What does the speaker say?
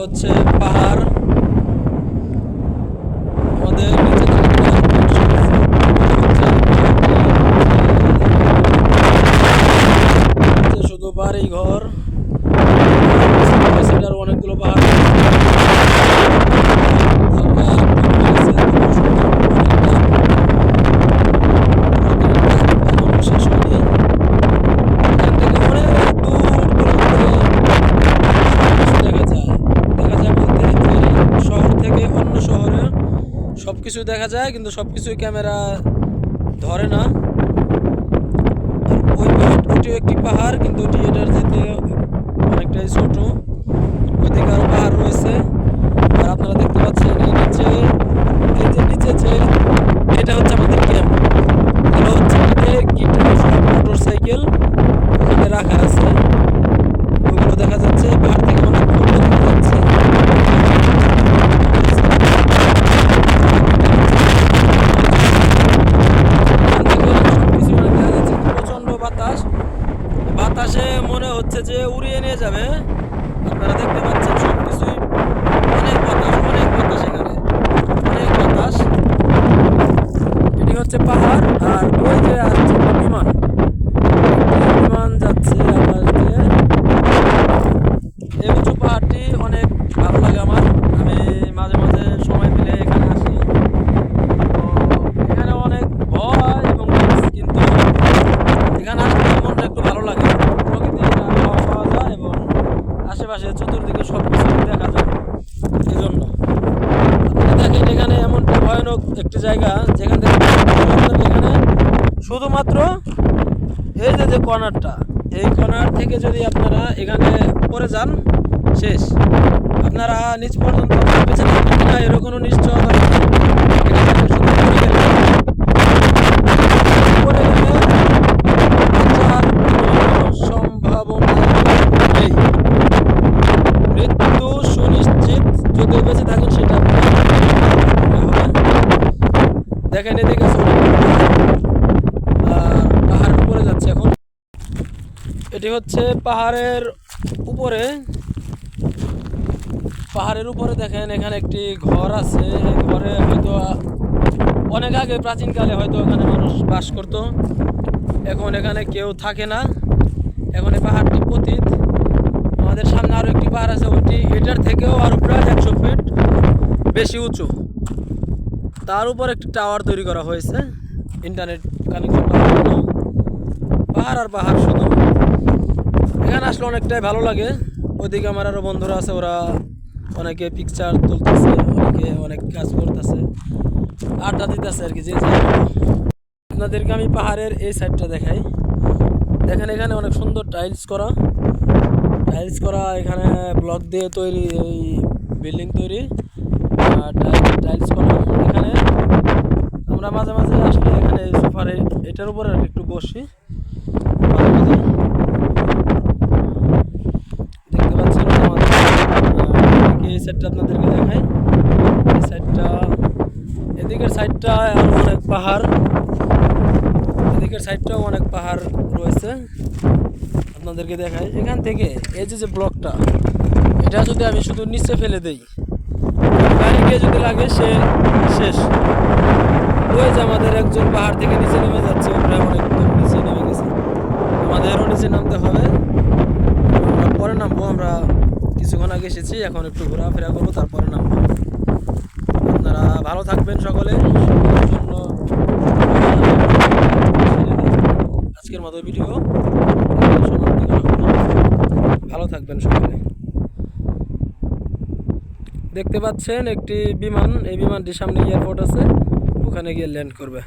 হচ্ছে পাহাড়। আমাদের নিচে শুধু বাড়ি ঘর, সেটার অনেকগুলো পাহাড়। সবকিছু দেখা যায় কিন্তু সবকিছুই ক্যামেরা ধরে না। ওই ওইটিও একটি পাহাড়, কিন্তু ওটি এটার যেতে অনেকটাই ছোট। ওইদিকে আরো পাহাড় রয়েছে। আর আপনারা দেখতে পাচ্ছেন এই নিচে, এই যে নিচে যে এটা হচ্ছে আমাদের ক্যাম্প। এটা হচ্ছে আমাদের মোটর সাইকেল ওখানে রাখা আছে, ওগুলো দেখা যাচ্ছে। পাহাড় থেকে অনেক দূরে দেখা যাচ্ছে। বাতাসে মনে হচ্ছে যে উড়িয়ে নিয়ে যাবে। আপনারা দেখতে পাচ্ছেন সবকিছুই অনেক বাতাস, অনেক বাতাস, এখানে অনেক বাতাস। এটি হচ্ছে পাহাড়। আর ওই যে আসছে বিমান, বিমান যাচ্ছে আকাশ দিয়ে। এই উঁচু পাহাড়টি অনেক ভালো লাগে আমার। আমি মাঝে মাঝে সময় পেলে এখানে আসি। এখানে অনেক ভয় এবং কিন্তু এখানে আসলে মনটা একটু ভালো লাগে। প্রকৃতির আবহাওয়া পাওয়া যায় এবং আশেপাশে চতুর্দিকে সব কিছু দেখা যায়। এই জন্য আপনারা দেখেন এখানে এমনটা ভয়ানক একটি জায়গা যেখান থেকে এখানে শুধুমাত্র এই যে কর্নারটা, এই কর্নার থেকে যদি আপনারা এখানে পড়ে যান শেষ। আপনারা নিচ পর্যন্ত বেঁচে থাকবেন না এর কোনো নিশ্চয়তা নেই। সম্ভাবনা নেই, মৃত্যু সুনিশ্চিত। যদি বেঁচে থাকেন সেটা হবে। দেখেন এদিকে আর পাহাড়ের উপরে যাচ্ছে এখন। এটি হচ্ছে পাহাড়ের উপরে। পাহাড়ের উপরে দেখেন এখানে একটি ঘর আছে। এই ঘরে হয়তো অনেক আগে প্রাচীনকালে হয়তো এখানে মানুষ বাস করত। এখন এখানে কেউ থাকে না। এখন এই পাহাড়টি পতিত। আমাদের সামনে আরও একটি পাহাড় আছে, ওটি এটার থেকেও আরও প্রায় 100 ফিট বেশি উঁচু। তার উপর একটি টাওয়ার তৈরি করা হয়েছে ইন্টারনেট কানেকশন পাওয়ার জন্য। পাহাড় আর পাহাড় শুধু। এখানে আসলে অনেকটাই ভালো লাগে। ওইদিকে আমার আরও বন্ধুরা আছে, ওরা অনেকে পিকচার তুলতেছে, অনেকে অনেক কাজ করতেছে, আড্ডা দিতেছে আর কি। যে আপনাদেরকে আমি পাহাড়ের এই সাইডটা দেখাই। দেখেন এখানে অনেক সুন্দর টাইলস করা, এখানে ব্লক দিয়ে তৈরি এই বিল্ডিং তৈরি, টাইলস করা। এখানে আমরা মাঝে মাঝে আসলে এখানে সোফারে এটার উপরে একটু বসি মাঝে মাঝে। দেখতে পাচ্ছেন আমাদের এই সাইডটা আপনাদেরকে দেখাই। এই সাইডটা, এদিকের সাইডটা আরও অনেক পাহাড়, এদিকের সাইডটাও অনেক পাহাড় রয়েছে। আপনাদেরকে দেখাই এখান থেকে এই যে ব্লকটা, এটা যদি আমি শুধু নিচে ফেলে দেই, গাড়ি গিয়ে যদি লাগে সে শেষ। ওই যে আমাদের একজন পাহাড় থেকে নিচে নেমে যাচ্ছে, প্রায় অনেক নিচে নেমে গেছে। আমাদেরও নিচে নামতে হবে। আমরা পরে নামবো। আমরা কিছুক্ষণ আগে এসেছি, এখন একটু ঘোরাফেরা করবো, তারপরে নামবো। আপনারা ভালো থাকবেন সকলে। জন্য আজকের মতো ভিডিও সমাপ্তি করা হলো। ভালো থাকবেন সকলে। দেখতে পাচ্ছেন একটি বিমান, এই বিমানটির সামনে এয়ারপোর্ট আছে, ওখানে গিয়ে ল্যান্ড করবে।